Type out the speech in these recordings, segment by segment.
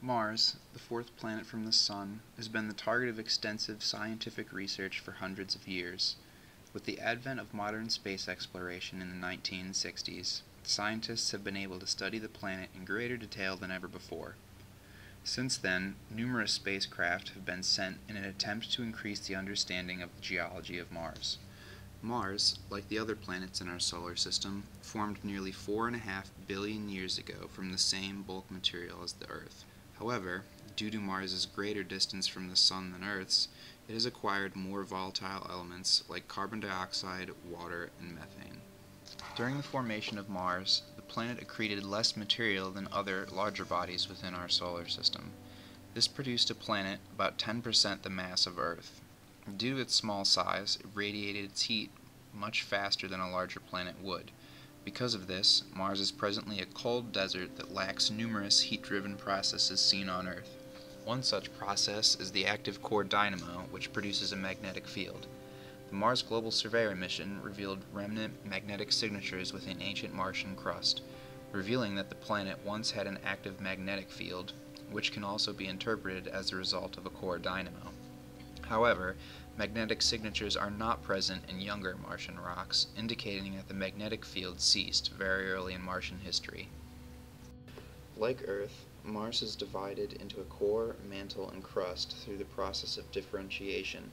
Mars, the fourth planet from the Sun, has been the target of extensive scientific research for hundreds of years. With the advent of modern space exploration in the 1960s, scientists have been able to study the planet in greater detail than ever before. Since then, numerous spacecraft have been sent in an attempt to increase the understanding of the geology of Mars. Mars, like the other planets in our solar system, formed nearly 4.5 billion years ago from the same bulk material as the Earth. However, due to Mars's greater distance from the Sun than Earth's, it has acquired more volatile elements like carbon dioxide, water, and methane. During the formation of Mars, the planet accreted less material than other larger bodies within our solar system. This produced a planet about 10% the mass of Earth. Due to its small size, it radiated its heat much faster than a larger planet would. Because of this, Mars is presently a cold desert that lacks numerous heat-driven processes seen on Earth. One such process is the active core dynamo, which produces a magnetic field. The Mars Global Surveyor mission revealed remnant magnetic signatures within ancient Martian crust, revealing that the planet once had an active magnetic field, which can also be interpreted as a result of a core dynamo. However, magnetic signatures are not present in younger Martian rocks, indicating that the magnetic field ceased very early in Martian history. Like Earth, Mars is divided into a core, mantle, and crust through the process of differentiation.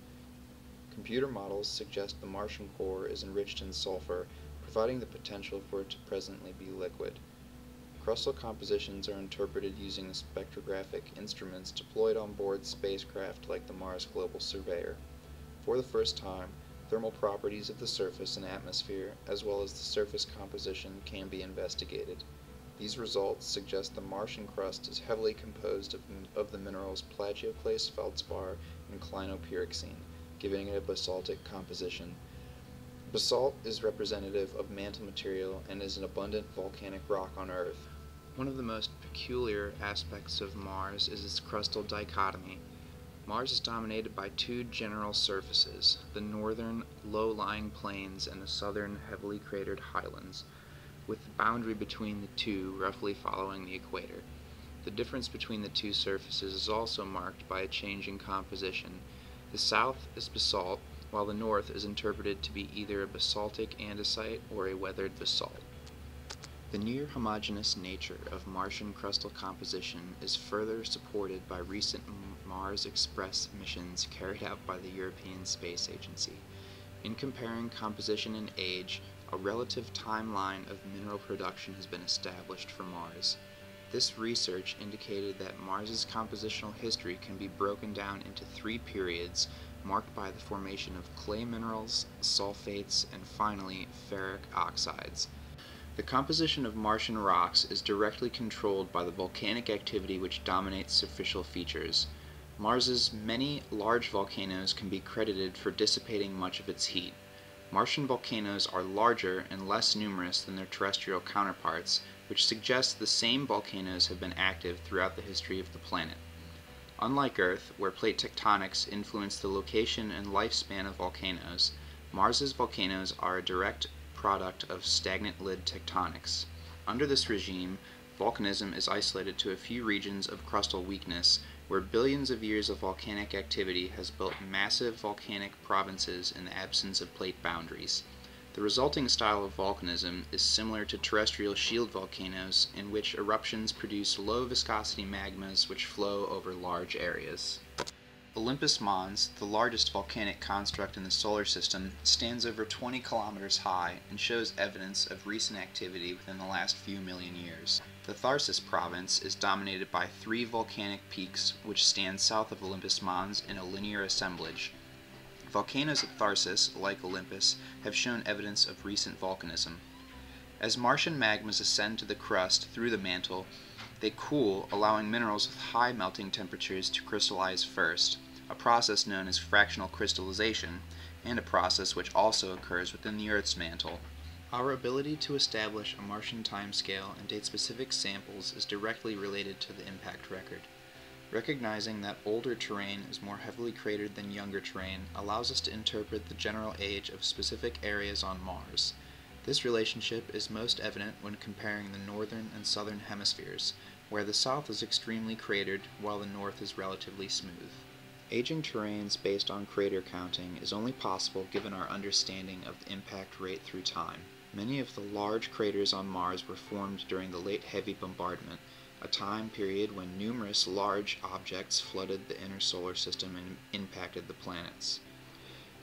Computer models suggest the Martian core is enriched in sulfur, providing the potential for it to presently be liquid. Crustal compositions are interpreted using the spectrographic instruments deployed on board spacecraft like the Mars Global Surveyor. For the first time, thermal properties of the surface and atmosphere, as well as the surface composition, can be investigated. These results suggest the Martian crust is heavily composed of the minerals plagioclase feldspar and clinopyroxene, giving it a basaltic composition. Basalt is representative of mantle material and is an abundant volcanic rock on Earth. One of the most peculiar aspects of Mars is its crustal dichotomy. Mars is dominated by two general surfaces, the northern low-lying plains and the southern heavily cratered highlands, with the boundary between the two roughly following the equator. The difference between the two surfaces is also marked by a change in composition. The south is basalt, while the north is interpreted to be either a basaltic andesite or a weathered basalt. The near homogeneous nature of Martian crustal composition is further supported by recent Mars Express missions carried out by the European Space Agency. In comparing composition and age, a relative timeline of mineral production has been established for Mars. This research indicated that Mars's compositional history can be broken down into three periods marked by the formation of clay minerals, sulfates, and finally ferric oxides. The composition of Martian rocks is directly controlled by the volcanic activity which dominates superficial features. Mars's many large volcanoes can be credited for dissipating much of its heat. Martian volcanoes are larger and less numerous than their terrestrial counterparts, which suggests the same volcanoes have been active throughout the history of the planet. Unlike Earth, where plate tectonics influence the location and lifespan of volcanoes, Mars's volcanoes are a direct product of stagnant lid tectonics. Under this regime, volcanism is isolated to a few regions of crustal weakness, where billions of years of volcanic activity has built massive volcanic provinces in the absence of plate boundaries. The resulting style of volcanism is similar to terrestrial shield volcanoes, in which eruptions produce low-viscosity magmas which flow over large areas. Olympus Mons, the largest volcanic construct in the solar system, stands over 20 kilometers high and shows evidence of recent activity within the last few million years. The Tharsis province is dominated by three volcanic peaks which stand south of Olympus Mons in a linear assemblage. Volcanoes at Tharsis, like Olympus, have shown evidence of recent volcanism. As Martian magmas ascend to the crust through the mantle, they cool, allowing minerals with high melting temperatures to crystallize first, a process known as fractional crystallization, and a process which also occurs within the Earth's mantle. Our ability to establish a Martian timescale and date specific samples is directly related to the impact record. Recognizing that older terrain is more heavily cratered than younger terrain allows us to interpret the general age of specific areas on Mars. This relationship is most evident when comparing the northern and southern hemispheres, where the south is extremely cratered while the north is relatively smooth. Aging terrains based on crater counting is only possible given our understanding of the impact rate through time. Many of the large craters on Mars were formed during the late heavy bombardment, a time period when numerous large objects flooded the inner solar system and impacted the planets.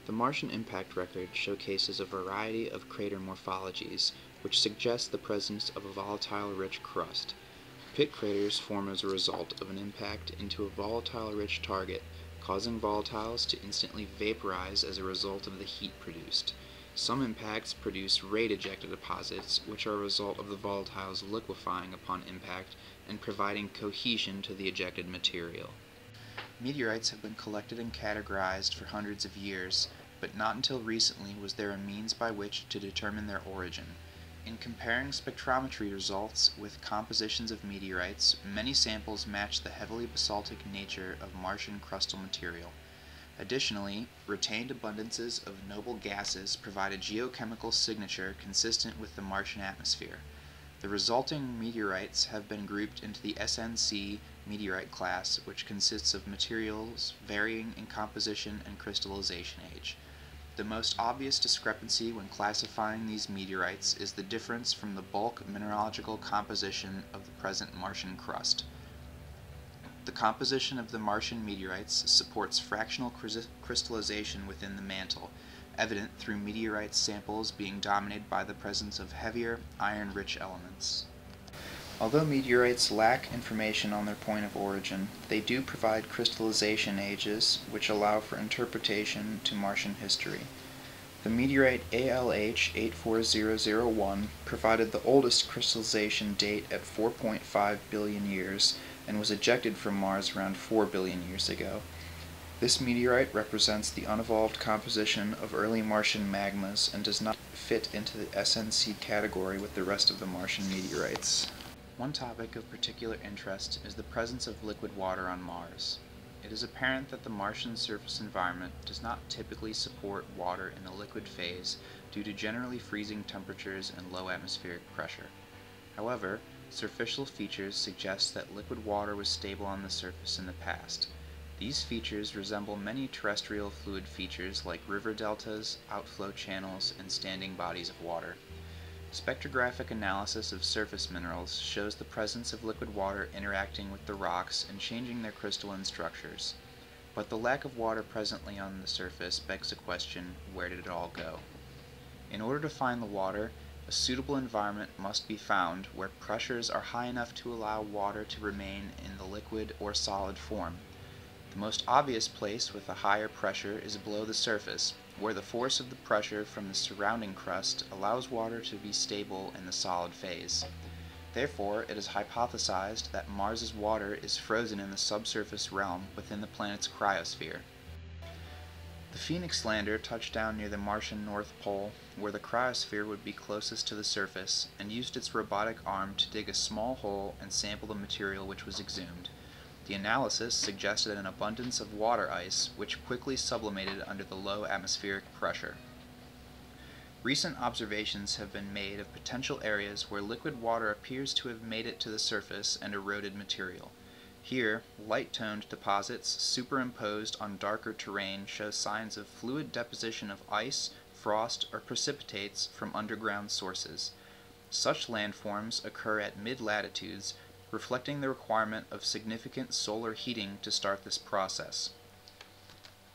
The Martian impact record showcases a variety of crater morphologies, which suggest the presence of a volatile-rich crust. Pit craters form as a result of an impact into a volatile-rich target, causing volatiles to instantly vaporize as a result of the heat produced. Some impacts produce rate-ejected deposits, which are a result of the volatiles liquefying upon impact and providing cohesion to the ejected material. Meteorites have been collected and categorized for hundreds of years, but not until recently was there a means by which to determine their origin. In comparing spectrometry results with compositions of meteorites, many samples match the heavily basaltic nature of Martian crustal material. Additionally, retained abundances of noble gases provide a geochemical signature consistent with the Martian atmosphere. The resulting meteorites have been grouped into the SNC meteorite class, which consists of materials varying in composition and crystallization age. The most obvious discrepancy when classifying these meteorites is the difference from the bulk mineralogical composition of the present Martian crust. The composition of the Martian meteorites supports fractional crystallization within the mantle, evident through meteorite samples being dominated by the presence of heavier, iron-rich elements. Although meteorites lack information on their point of origin, they do provide crystallization ages, which allow for interpretation to Martian history. The meteorite ALH 84001 provided the oldest crystallization date at 4.5 billion years and was ejected from Mars around 4 billion years ago. This meteorite represents the unevolved composition of early Martian magmas and does not fit into the SNC category with the rest of the Martian meteorites. One topic of particular interest is the presence of liquid water on Mars. It is apparent that the Martian surface environment does not typically support water in the liquid phase due to generally freezing temperatures and low atmospheric pressure. However, superficial features suggest that liquid water was stable on the surface in the past. These features resemble many terrestrial fluid features like river deltas, outflow channels, and standing bodies of water. Spectrographic analysis of surface minerals shows the presence of liquid water interacting with the rocks and changing their crystalline structures. But the lack of water presently on the surface begs the question, where did it all go? In order to find the water, a suitable environment must be found where pressures are high enough to allow water to remain in the liquid or solid form. The most obvious place with a higher pressure is below the surface, where the force of the pressure from the surrounding crust allows water to be stable in the solid phase. Therefore, it is hypothesized that Mars's water is frozen in the subsurface realm within the planet's cryosphere. The Phoenix lander touched down near the Martian North Pole, where the cryosphere would be closest to the surface, and used its robotic arm to dig a small hole and sample the material which was exhumed. The analysis suggested an abundance of water ice, which quickly sublimated under the low atmospheric pressure. Recent observations have been made of potential areas where liquid water appears to have made it to the surface and eroded material. Here, light-toned deposits superimposed on darker terrain show signs of fluid deposition of ice, frost, or precipitates from underground sources. Such landforms occur at mid-latitudes, reflecting the requirement of significant solar heating to start this process.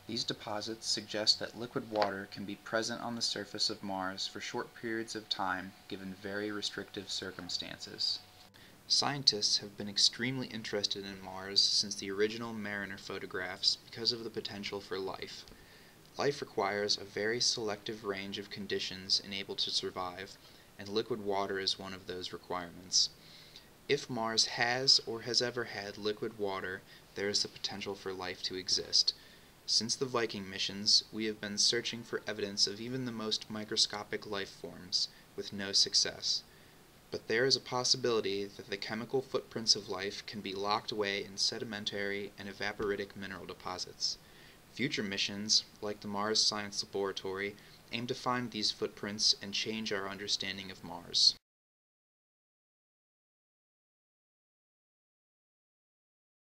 These deposits suggest that liquid water can be present on the surface of Mars for short periods of time given very restrictive circumstances. Scientists have been extremely interested in Mars since the original Mariner photographs because of the potential for life. Life requires a very selective range of conditions enabled to survive, and liquid water is one of those requirements. If Mars has or has ever had liquid water, there is the potential for life to exist. Since the Viking missions, we have been searching for evidence of even the most microscopic life forms, with no success. But there is a possibility that the chemical footprints of life can be locked away in sedimentary and evaporitic mineral deposits. Future missions, like the Mars Science Laboratory, aim to find these footprints and change our understanding of Mars.